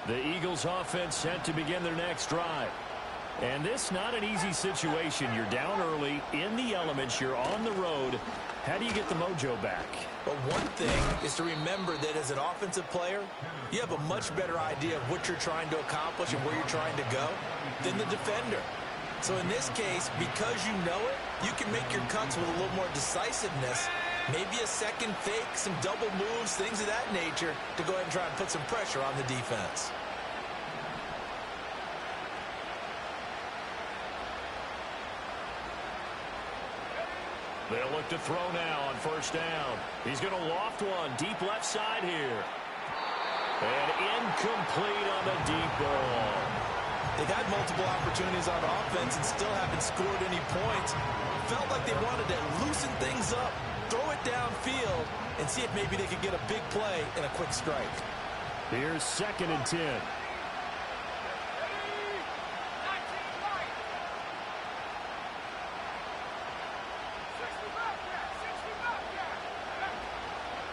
The Eagles offense set to begin their next drive. And this not an easy situation. You're down early, in the elements, you're on the road. How do you get the mojo back? Well, one thing is to remember that as an offensive player, you have a much better idea of what you're trying to accomplish and where you're trying to go than the defender. So in this case, because you know it, you can make your cuts with a little more decisiveness. Maybe a second fake, some double moves, things of that nature to go ahead and try and put some pressure on the defense. They'll look to throw now on first down. He's going to loft one deep left side here. And incomplete on the deep ball. They've had multiple opportunities on offense and still haven't scored any points. Felt like they wanted to loosen things up, throw it downfield, and see if maybe they could get a big play and a quick strike. Here's 2nd and 10.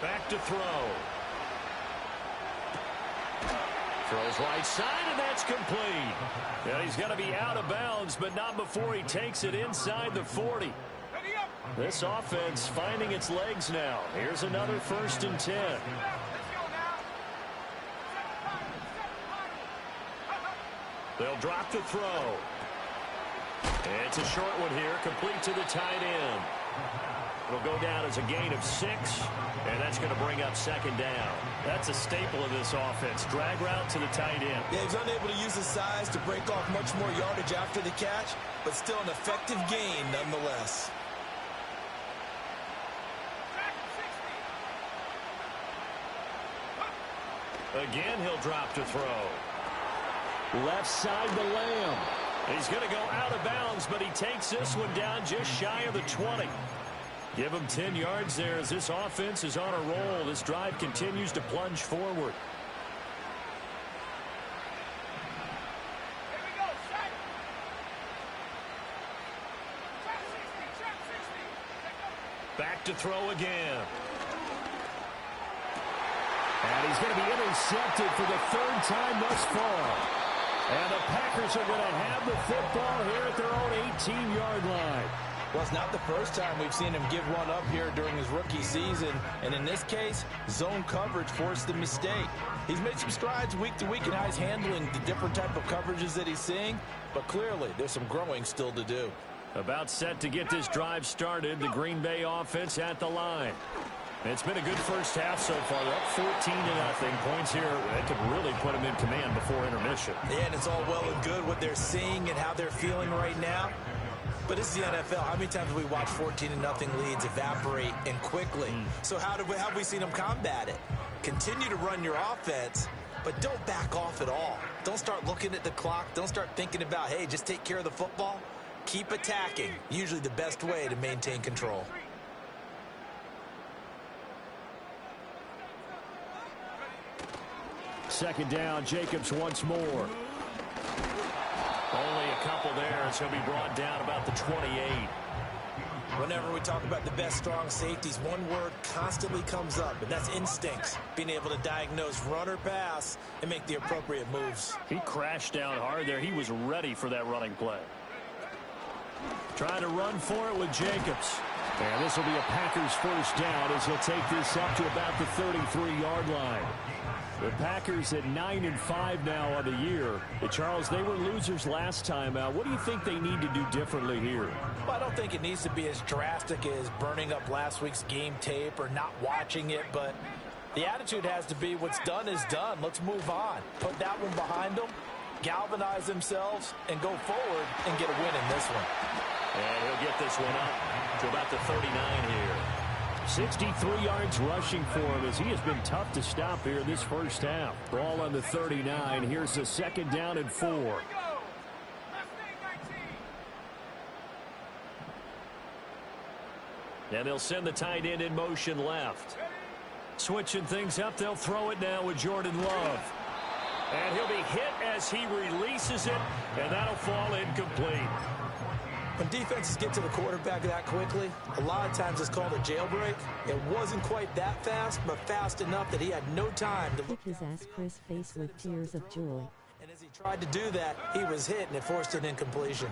Back to throw. Throws right side, and that's complete. And he's going to be out of bounds, but not before he takes it inside the 40. This offense finding its legs now. Here's another 1st and 10. They'll drop the throw. And it's a short one here, complete to the tight end. It'll go down as a gain of 6, and that's going to bring up 2nd down. That's a staple of this offense. Drag route to the tight end. Yeah, he's unable to use his size to break off much more yardage after the catch, but still an effective gain nonetheless. Again, he'll drop to throw. Left side to Lamb. He's going to go out of bounds, but he takes this one down just shy of the 20. Give him 10 yards there as this offense is on a roll. This drive continues to plunge forward. Back to throw again. And he's going to be intercepted for the 3rd time thus far. And the Packers are going to have the football here at their own 18-yard line. Well, it's not the first time we've seen him give one up here during his rookie season. And in this case, zone coverage forced the mistake. He's made some strides week to week in how he's handling the different type of coverages that he's seeing. But clearly, there's some growing still to do. About set to get this drive started. The Green Bay offense at the line. It's been a good first half so far. They're up 14-0. Points here that could really put them in command before intermission. Yeah, and it's all well and good what they're seeing and how they're feeling right now. But this is the NFL. How many times have we watched 14-0 leads evaporate and quickly? So how have we seen them combat it? Continue to run your offense, but don't back off at all. Don't start looking at the clock. Don't start thinking about, hey, just take care of the football. Keep attacking. Usually the best way to maintain control. Second down, Jacobs once more. Only a couple there as he'll be brought down about the 28. Whenever we talk about the best strong safeties, one word constantly comes up, and that's instincts. Being able to diagnose run or pass and make the appropriate moves. He crashed down hard there. He was ready for that running play. Trying to run for it with Jacobs. And this will be a Packers 1st down as he'll take this up to about the 33-yard line. The Packers at 9-5 now on the year. Charles, they were losers last time out. What do you think they need to do differently here? Well, I don't think it needs to be as drastic as burning up last week's game tape or not watching it, but the attitude has to be what's done is done. Let's move on. Put that one behind them, galvanize themselves, and go forward and get a win in this one. And he'll get this one up to about the 39 here. 63 yards rushing for him as he has been tough to stop here this first half. Ball on the 39. Here's the 2nd down and 4. And they'll send the tight end in motion left. Switching things up, they'll throw it now with Jordan Love. And he'll be hit as he releases it, and that'll fall incomplete. When defenses get to the quarterback that quickly, a lot of times it's called a jailbreak. It wasn't quite that fast, but fast enough that he had no time to Kick his ass. Chris face with tears of joy. And as he tried to do that, he was hit, and it forced an incompletion.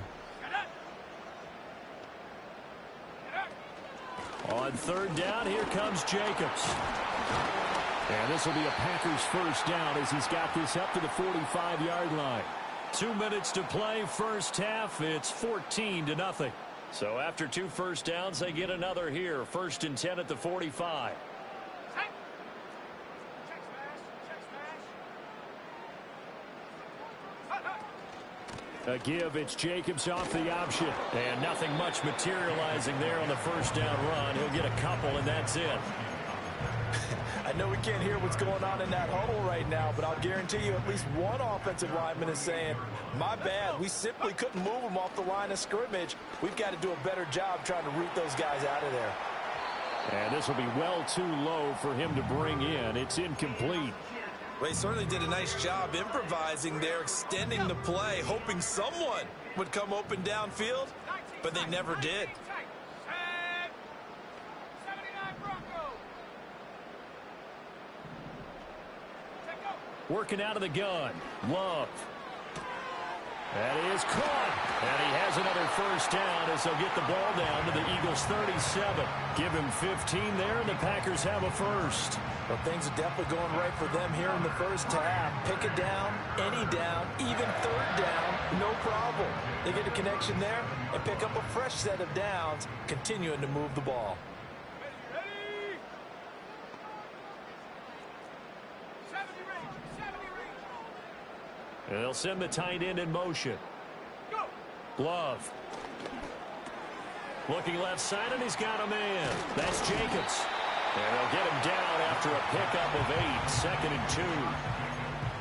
On third down, here comes Jacobs. And this will be a Packers first down as he's got this up to the 45-yard line. 2 minutes to play, first half. It's 14-0. So after 2 first downs, they get another here. 1st and 10 at the 45. A give, it's Jacobs off the option. And nothing much materializing there on the first down run. He'll get a couple, and that's it. I know we can't hear what's going on in that huddle right now, but I'll guarantee you at least one offensive lineman is saying, my bad, we simply couldn't move them off the line of scrimmage. We've got to do a better job trying to root those guys out of there. And this will be well too low for him to bring in. It's incomplete. Well, he certainly did a nice job improvising there, extending the play, hoping someone would come open downfield, but they never did. Working out of the gun. Love. That is caught. And he has another first down as they'll get the ball down to the Eagles' 37. Give him 15 there, and the Packers have a first. Well, things are definitely going right for them here in the first half. Pick a down, any down, even third down, no problem. They get a connection there and pick up a fresh set of downs, continuing to move the ball. And they'll send the tight end in motion. Love. Looking left side, and he's got a man. That's Jacobs. And they'll get him down after a pickup of 8, 2nd and 2.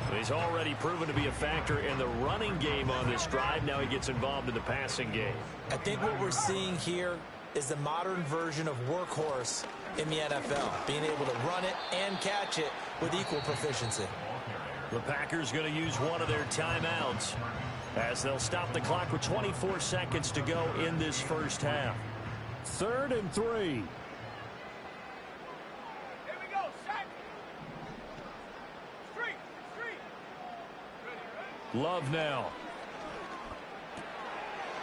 But he's already proven to be a factor in the running game on this drive. Now he gets involved in the passing game. I think what we're seeing here is the modern version of workhorse in the NFL, being able to run it and catch it with equal proficiency. The Packers going to use one of their timeouts as they'll stop the clock with 24 seconds to go in this first half. 3rd and 3. Love now.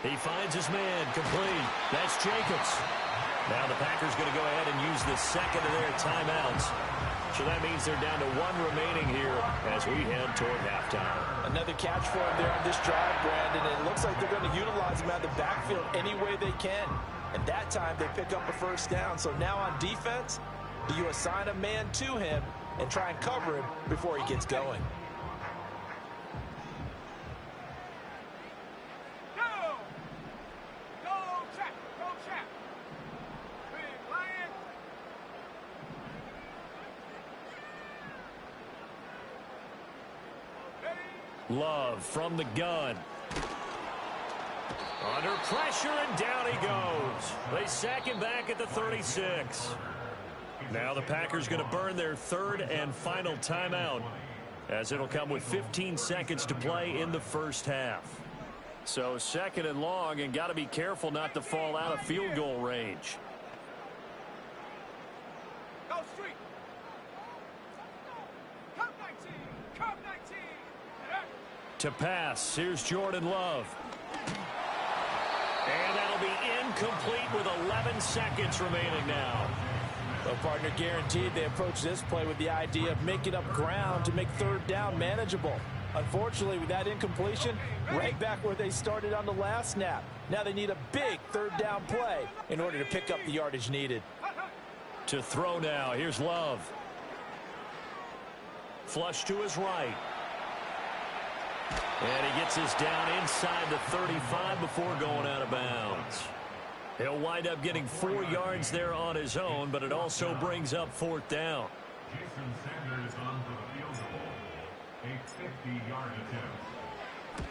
He finds his man, complete. That's Jacobs. Now the Packers going to go ahead and use the second of their timeouts. So that means they're down to 1 remaining here as we head toward halftime. Another catch for him there on this drive, Brandon. It looks like they're going to utilize him out of the backfield any way they can. And that time they pick up a first down. So now on defense, do you assign a man to him and try and cover him before he gets going? Love from the gun. Under pressure, and down he goes. They sack him back at the 36. Now the Packers going to burn their 3rd and final timeout, as it'll come with 15 seconds to play in the first half. So 2nd and long, and got to be careful not to fall out of field goal range. To pass, here's Jordan Love. And that'll be incomplete with 11 seconds remaining now. Well, partner, guaranteed they approach this play with the idea of making up ground to make 3rd down manageable. Unfortunately, with that incompletion, right back where they started on the last snap. Now they need a big 3rd down play in order to pick up the yardage needed. To throw now, here's Love. Flush to his right. And he gets this down inside the 35 before going out of bounds. He'll wind up getting 4 yards there on his own, but it also brings up 4th down. Jason Sanders on for the field goal. A 50-yard attempt.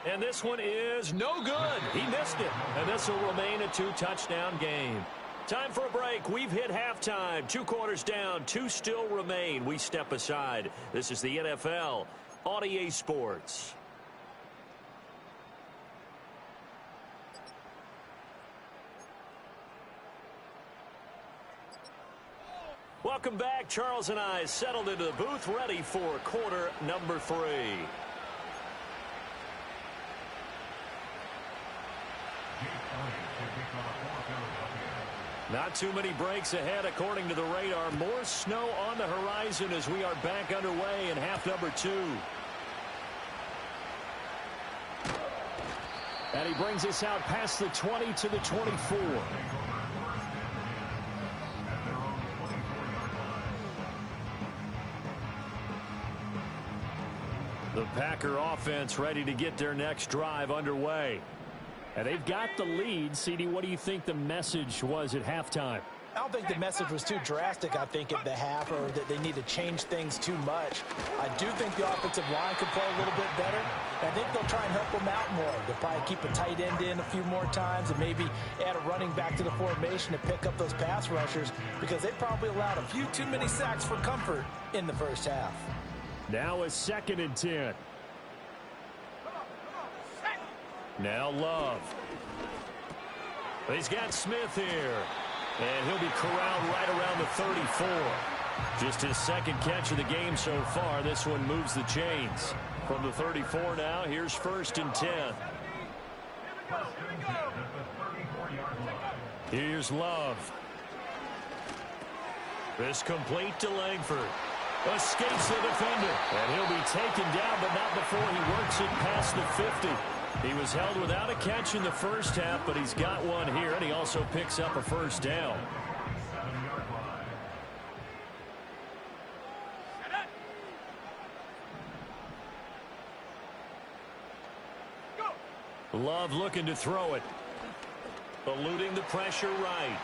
And this one is no good. He missed it. And this will remain a 2-touchdown game. Time for a break. We've hit halftime. 2 quarters down. 2 still remain. We step aside. This is the NFL on EA Sports. Welcome back. Charles and I settled into the booth, ready for quarter number 3. Not too many breaks ahead, according to the radar. More snow on the horizon as we are back underway in half number 2. And he brings us out past the 20 to the 24. The Packer offense ready to get their next drive underway. And they've got the lead. CD, what do you think the message was at halftime? I don't think the message was too drastic, I think, at the half, or that they need to change things too much. I do think the offensive line could play a little bit better. I think they'll try and help them out more. They'll probably keep a tight end in a few more times and maybe add a running back to the formation to pick up those pass rushers, because they probably allowed a few too many sacks for comfort in the first half. Now a 2nd and 10. Now Love. He's got Smith here. And he'll be corralled right around the 34. Just his 2nd catch of the game so far. This one moves the chains. From the 34 now, here's 1st and 10. Here's Love. This complete to Langford. Escapes the defender. And he'll be taken down, but not before he works it past the 50. He was held without a catch in the first half, but he's got one here, and he also picks up a 1st down. Love looking to throw it. Eluding the pressure right.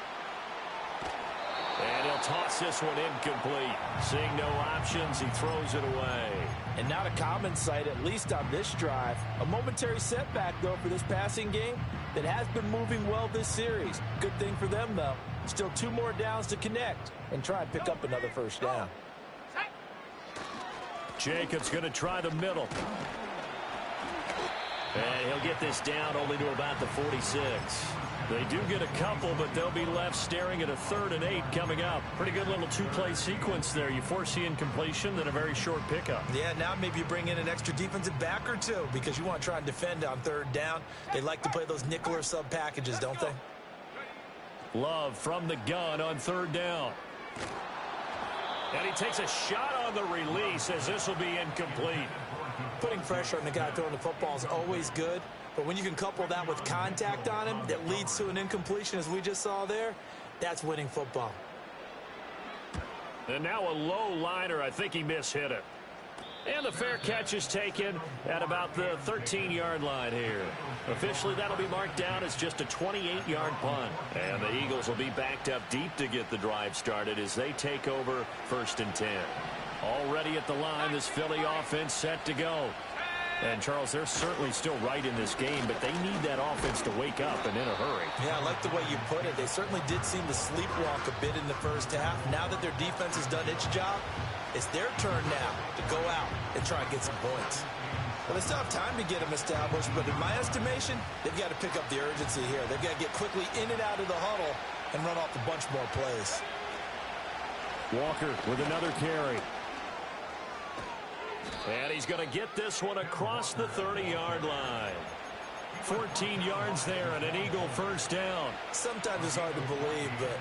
And he'll toss this one incomplete. Seeing no options, he throws it away. And not a common sight, at least on this drive. A momentary setback, though, for this passing game that has been moving well this series. Good thing for them, though. Still 2 more downs to connect and try and pick up another 1st down. Jacobs going to try the middle. And he'll get this down only to about the 46. They do get a couple, but they'll be left staring at a 3rd and 8 coming up. Pretty good little 2-play sequence there. You force the incompletion, then a very short pickup. Yeah, now maybe you bring in an extra defensive back or 2 because you want to try and defend on 3rd down. They like to play those nickel or sub packages, don't they? Love from the gun on 3rd down. And he takes a shot on the release as this will be incomplete. Putting pressure on the guy throwing the football is always good, but when you can couple that with contact on him that leads to an incompletion, as we just saw there, that's winning football. And now a low liner. I think he mishit it. And the fair catch is taken at about the 13-yard line here. Officially, that'll be marked down as just a 28-yard punt. And the Eagles will be backed up deep to get the drive started as they take over 1st and 10. Already at the line, this Philly offense set to go. And, Charles, they're certainly still right in this game, but they need that offense to wake up and in a hurry. Yeah, I like the way you put it. They certainly did seem to sleepwalk a bit in the first half. Now that their defense has done its job, it's their turn now to go out and try and get some points. Well, they still have time to get them established, but in my estimation, they've got to pick up the urgency here. They've got to get quickly in and out of the huddle and run off a bunch more plays. Walker with another carry. And he's going to get this one across the 30-yard line. 14 yards there and an Eagle 1st down. Sometimes it's hard to believe, but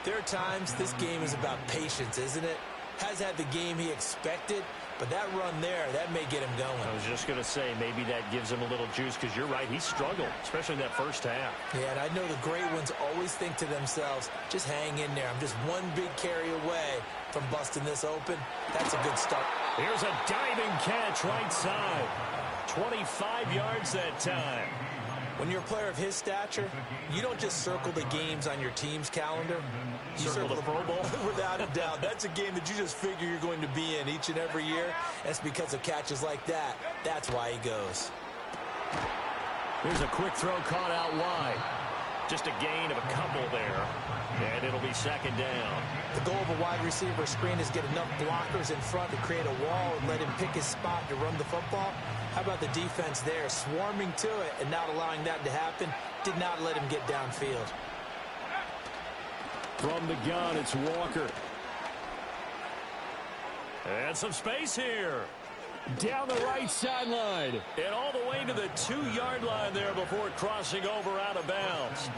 there are times this game is about patience, isn't it? Has had the game he expected, but that run there, that may get him going. I was just going to say, maybe that gives him a little juice, because you're right, he struggled, especially in that first half. Yeah, and I know the great ones always think to themselves, just hang in there. I'm just one big carry away from busting this open. That's a good start. Here's a diving catch right side. 25 yards that time. When you're a player of his stature, you don't just circle the games on your team's calendar. You circle the Pro Bowl. Without a doubt. That's a game that you just figure you're going to be in each and every year. That's because of catches like that. That's why he goes. Here's a quick throw caught out wide. Just a gain of a couple there. And it'll be 2nd down. The goal of a wide receiver screen is get enough blockers in front to create a wall and let him pick his spot to run the football. How about the defense there, swarming to it and not allowing that to happen? Did not let him get downfield. From the gun, it's Walker. And some space here. Down the right sideline. And all the way to the 2-yard line there before crossing over out of bounds.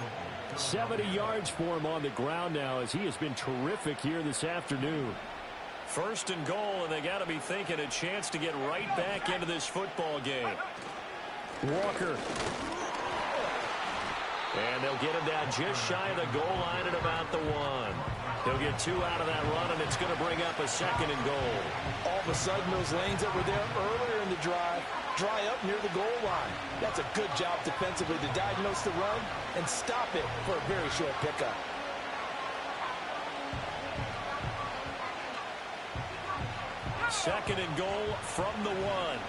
70 yards for him on the ground now as he has been terrific here this afternoon. First and goal, and they got to be thinking a chance to get right back into this football game. Walker. And they'll get him down just shy of the goal line at about the 1. He'll get 2 out of that run, and it's going to bring up a 2nd and goal. All of a sudden, those lanes that were there earlier in the drive dry up near the goal line. That's a good job defensively to diagnose the run and stop it for a very short pickup. Second and goal from the 1.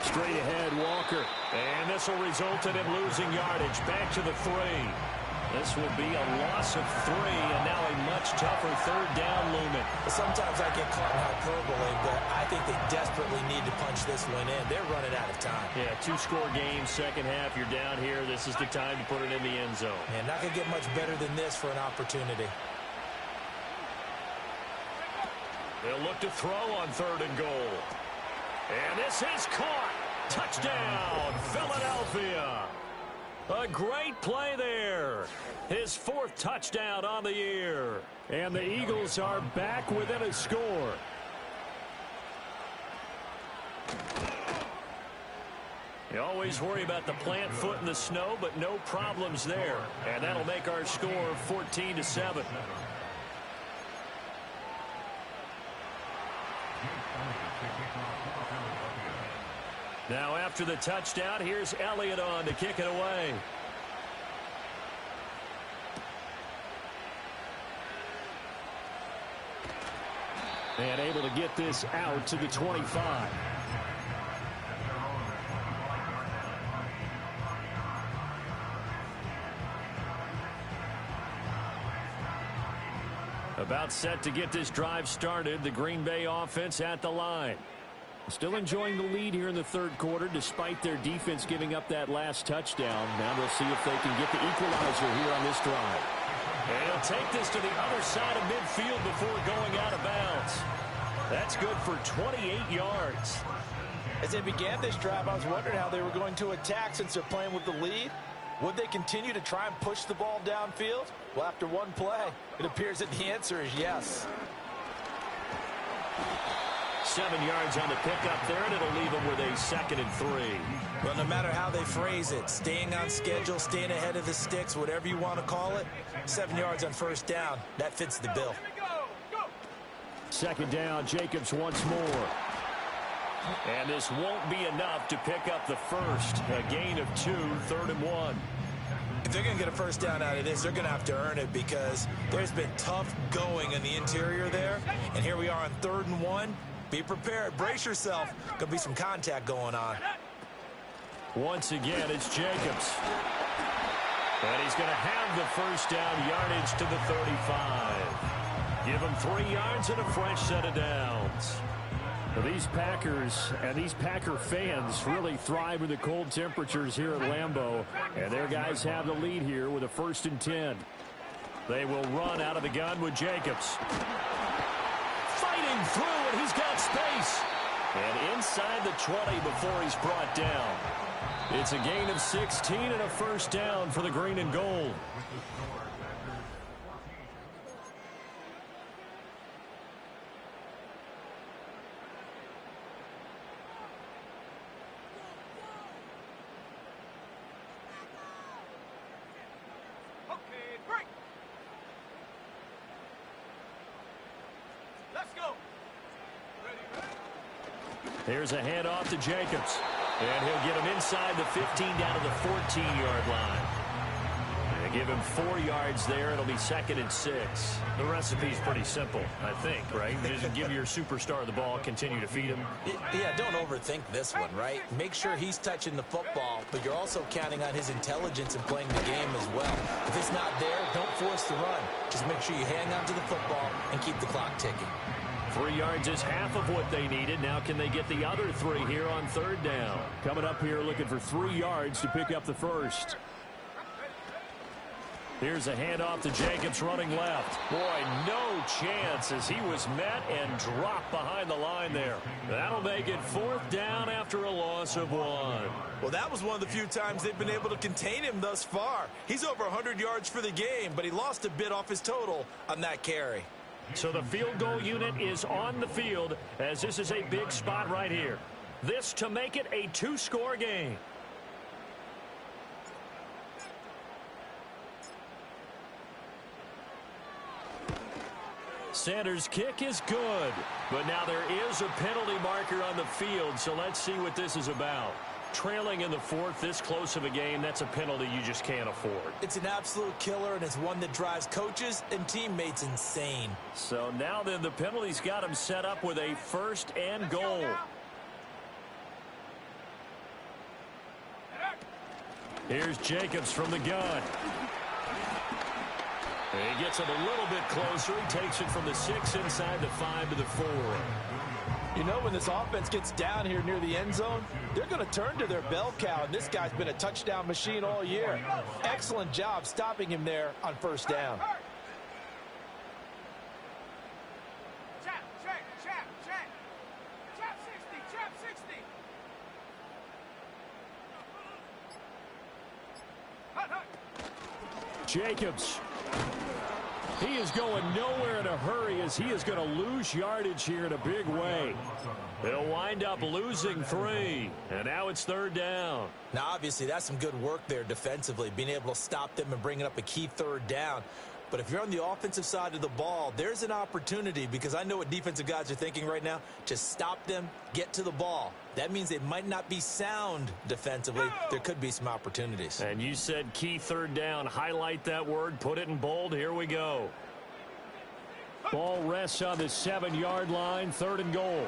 Straight ahead, Walker. And this will result in him losing yardage. Back to the 3. This will be a loss of 3, and now a much tougher 3rd down looming. Sometimes I get caught in hyperbole, but I think they desperately need to punch this one in. They're running out of time. Yeah, 2-score game, second half. You're down here. This is the time to put it in the end zone. Man, not going to get much better than this for an opportunity. They'll look to throw on 3rd and goal. And this is caught. Touchdown, Philadelphia. A great play there. His 4th touchdown on the year. And the Eagles are back within a score. You always worry about the plant foot in the snow, but no problems there. And that'll make our score 14-7. Now after the touchdown, here's Elliott on to kick it away. And able to get this out to the 25. About set to get this drive started. The Green Bay offense at the line. Still enjoying the lead here in the 3rd quarter despite their defense giving up that last touchdown. Now they'll see if they can get the equalizer here on this drive. And he'll take this to the other side of midfield before going out of bounds. That's good for 28 yards. As they began this drive, I was wondering how they were going to attack since they're playing with the lead. Would they continue to try and push the ball downfield? Well, after one play, it appears that the answer is yes. 7 yards on the pickup there, and it'll leave them with a 2nd and 3. Well, no matter how they phrase it, staying on schedule, staying ahead of the sticks, whatever you want to call it, 7 yards on 1st down, that fits the bill. 2nd down, Jacobs once more. And this won't be enough to pick up the 1st. A gain of 2, 3rd and 1. If they're going to get a 1st down out of this, they're going to have to earn it because there's been tough going in the interior there. And here we are on 3rd and 1. Be prepared. Brace yourself. Going to be some contact going on. Once again, it's Jacobs. And he's going to have the 1st down, yardage to the 35. Give him 3 yards and a fresh set of downs. Well, these Packers and these Packer fans really thrive in the cold temperatures here at Lambeau. And their guys have the lead here with a 1st and 10. They will run out of the gun with Jacobs. Fighting through, and he's got space. And inside the 20 before he's brought down. It's a gain of 16 and a 1st down for the green and gold. Here's a handoff to Jacobs. And he'll get him inside the 15 down to the 14-yard line. And give him 4 yards there. It'll be 2nd and 6. The recipe's pretty simple, I think, right? Just give your superstar the ball, continue to feed him. Yeah, don't overthink this one, right? Make sure he's touching the football, but you're also counting on his intelligence in playing the game as well. If it's not there, don't force the run. Just make sure you hang on to the football and keep the clock ticking. 3 yards is half of what they needed. Now can they get the other 3 here on 3rd down? Coming up here looking for 3 yards to pick up the 1st. Here's a handoff to Jacobs running left. Boy, no chance as he was met and dropped behind the line there. That'll make it 4th down after a loss of 1. Well, that was one of the few times they've been able to contain him thus far. He's over 100 yards for the game, but he lost a bit off his total on that carry. So the field goal unit is on the field as this is a big spot right here. This to make it a 2-score game. Sanders' kick is good, but now there is a penalty marker on the field, so let's see what this is about. Trailing in the 4th, this close of a game, that's a penalty you just can't afford. It's an absolute killer, and it's one that drives coaches and teammates insane. So now then, the penalty's got him set up with a 1st and goal. Here's Jacobs from the gun. He gets it a little bit closer. He takes it from the 6 inside the 5 to the 4. You know, when this offense gets down here near the end zone, they're going to turn to their bell cow, and this guy's been a touchdown machine all year. Excellent job stopping him there on 1st down. Jacobs. He is going nowhere in a hurry as he is going to lose yardage here in a big way. They'll wind up losing 3, and now it's 3rd down. Now, obviously, that's some good work there defensively, being able to stop them and bringing up a key 3rd down. But if you're on the offensive side of the ball, there's an opportunity, because I know what defensive guys are thinking right now. Just stop them, get to the ball. That means they might not be sound defensively. There could be some opportunities. And you said key 3rd down. Highlight that word. Put it in bold. Here we go. Ball rests on the 7-yard line. 3rd and goal.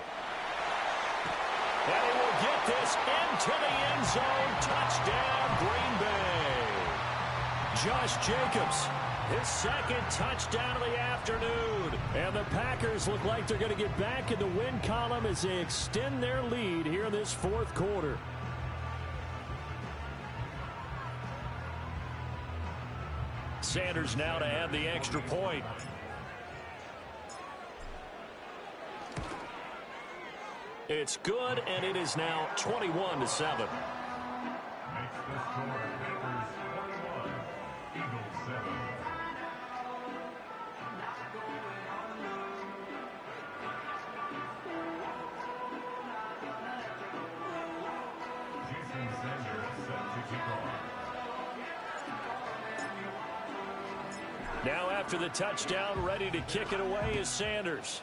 And he will get this into the end zone. Touchdown, Green Bay. Josh Jacobs, his 2nd touchdown of the afternoon. And the Packers look like they're going to get back in the win column as they extend their lead here in this 4th quarter. Sanders now to add the extra point. It's good, and it is now 21-7. Makes the score Packers 41, Eagles 7. Jason Sanders set to kick off. Now after the touchdown, ready to kick it away is Sanders.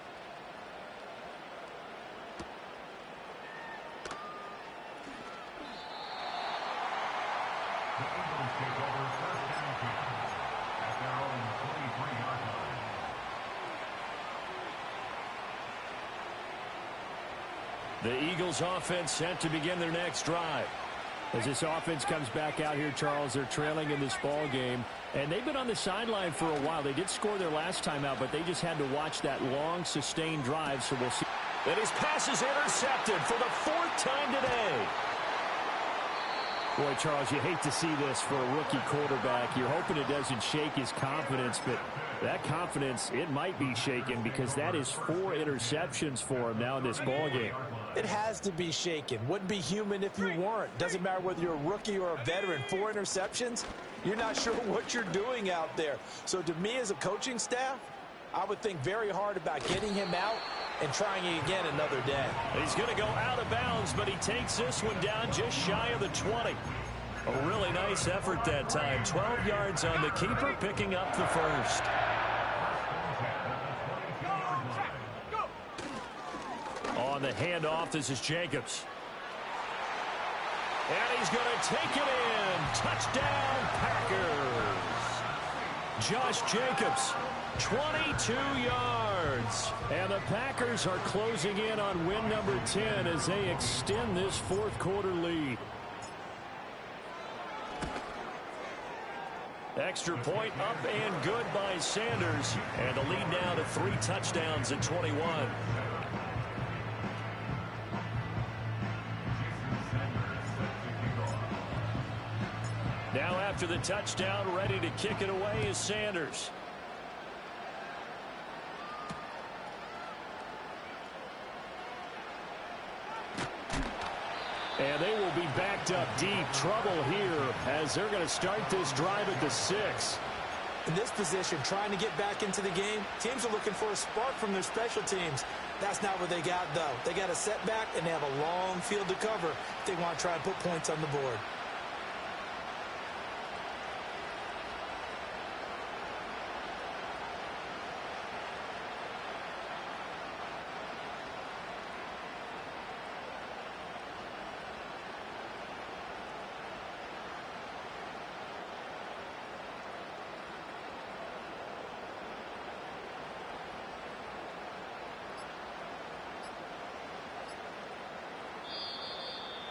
The Eagles take over 1st down kick at their own 23-yard line. The Eagles offense set to begin their next drive. As this offense comes back out here, Charles, they're trailing in this ball game. And they've been on the sideline for a while. They did score their last time out, but they just had to watch that long, sustained drive, so we'll see. And his pass is intercepted for the 4th time today. Boy, Charles, you hate to see this for a rookie quarterback. You're hoping it doesn't shake his confidence, but that confidence, it might be shaken because that is 4 interceptions for him now in this ball game. It has to be shaken. Wouldn't be human if you weren't. Doesn't matter whether you're a rookie or a veteran. 4 interceptions, you're not sure what you're doing out there. So to me as a coaching staff, I would think very hard about getting him out and trying it again another day. He's going to go out of bounds, but he takes this one down just shy of the 20. A really nice effort that time. 12 yards on the keeper, picking up the 1st. On the handoff, this is Jacobs. And he's going to take it in. Touchdown, Packers. Josh Jacobs, 22 yards. And the Packers are closing in on win number 10 as they extend this 4th quarter lead. Extra point up and good by Sanders. And the lead now to 3 touchdowns at 21. Now after the touchdown, ready to kick it away is Sanders. And they will be backed up deep. Trouble here as they're going to start this drive at the 6. In this position, trying to get back into the game, teams are looking for a spark from their special teams. That's not what they got, though. They got a setback, and they have a long field to cover if they want to try and put points on the board.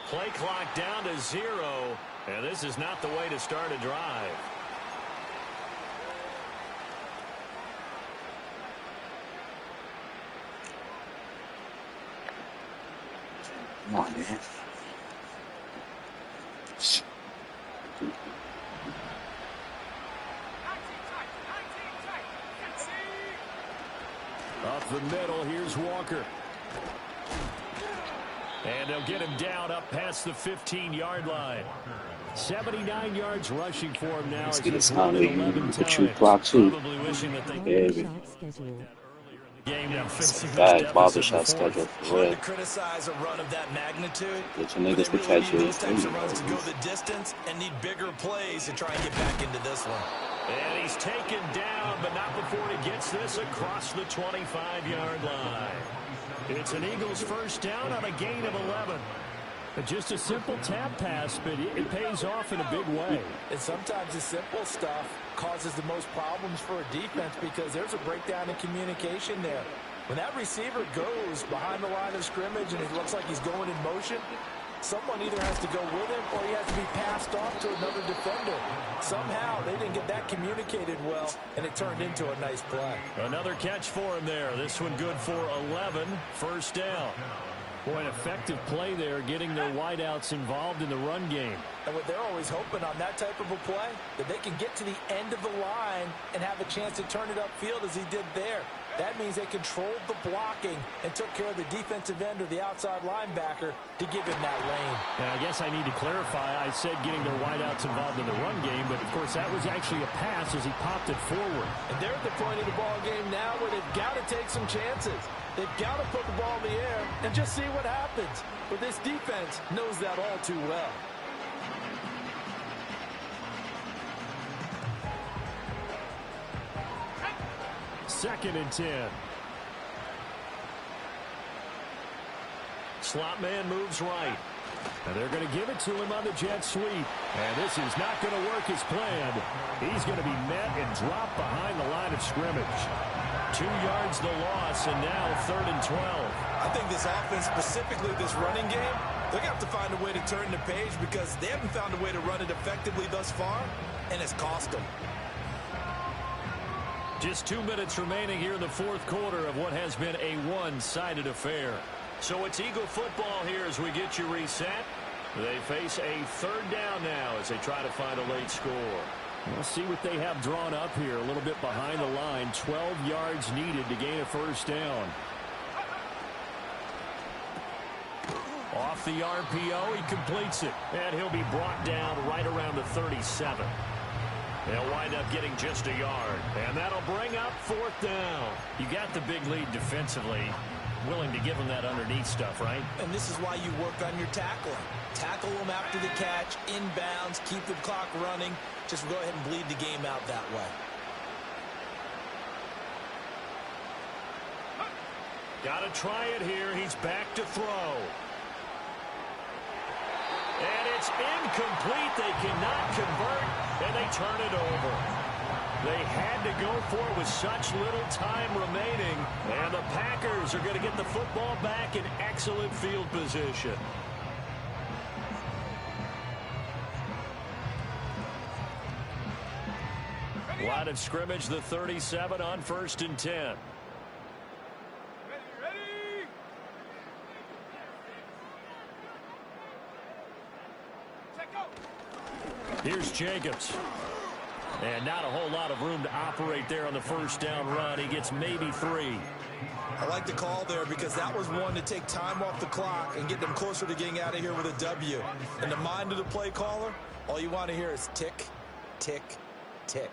Play clock down to 0, and this is not the way to start a drive. Come on, man. Up the middle, here's Walker. And they'll get him down up past the 15-yard line. 79 yards rushing for him now. Let's get us out of here. Put you block too. Probably wishing that they Baby. game now facing Bad barbershop schedule for Hard real. to criticize a run of that magnitude. Get your niggas But they to really catch need you. those types of runs to go the distance and need bigger plays to try and get back into this one. And he's taken down, but not before he gets this across the 25-yard line. It's an Eagles first down on a gain of 11. Just a simple tap pass, but it pays off in a big way. And sometimes the simple stuff causes the most problems for a defense because there's a breakdown in communication there. When that receiver goes behind the line of scrimmage and it looks like he's going in motion, someone either has to go with him or he has to be passed off to another defender. Somehow they didn't get that communicated well, and it turned into a nice play. Another catch for him there. This one good for 11. First down. Boy, an effective play there, getting their wideouts involved in the run game. And what they're always hoping on that type of a play, that they can get to the end of the line and have a chance to turn it upfield as he did there. That means they controlled the blocking and took care of the defensive end or the outside linebacker to give him that lane. Now, I guess I need to clarify. I said getting their wideouts involved in the run game, but of course that was actually a pass as he popped it forward. And they're at the point of the ball game now where they've got to take some chances. They've got to put the ball in the air and just see what happens. But this defense knows that all too well. Second and 10. Slot man moves right. And they're going to give it to him on the jet sweep. And this is not going to work as planned. He's going to be met and dropped behind the line of scrimmage. 2 yards the loss, and now 3rd and 12. I think this offense, specifically this running game, they're going to have to find a way to turn the page because they haven't found a way to run it effectively thus far, and it's cost them. Just 2 minutes remaining here in the fourth quarter of what has been a one-sided affair. So it's Eagle football here as we get you reset. They face a 3rd down now as they try to find a late score. We'll see what they have drawn up here. A little bit behind the line. 12 yards needed to gain a first down. Off the RPO, he completes it. And he'll be brought down right around the 37. They'll wind up getting just a yard. And that'll bring up 4th down. You got the big lead defensively. Willing to give them that underneath stuff, right? And this is why you work on your tackling. Tackle them after the catch, inbounds, keep the clock running. Just go ahead and bleed the game out that way. Got to try it here. He's back to throw. And it's incomplete. They cannot convert, and they turn it over. They had to go for it with such little time remaining. And the Packers are going to get the football back in excellent field position. Line of scrimmage, the 37 on 1st and 10. Here's Jacobs. And not a whole lot of room to operate there on the first down run. He gets maybe 3. I like the call there because that was one to take time off the clock and get them closer to getting out of here with a W. In the mind of the play caller, all you want to hear is tick, tick, tick.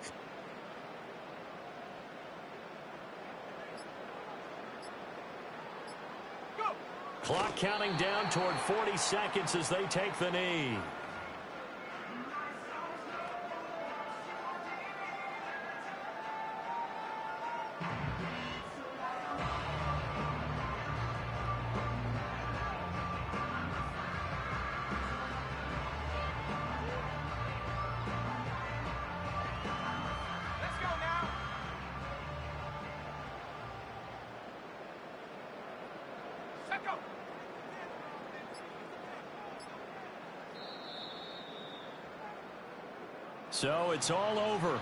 Clock counting down toward 40 seconds as they take the knee. So it's all over.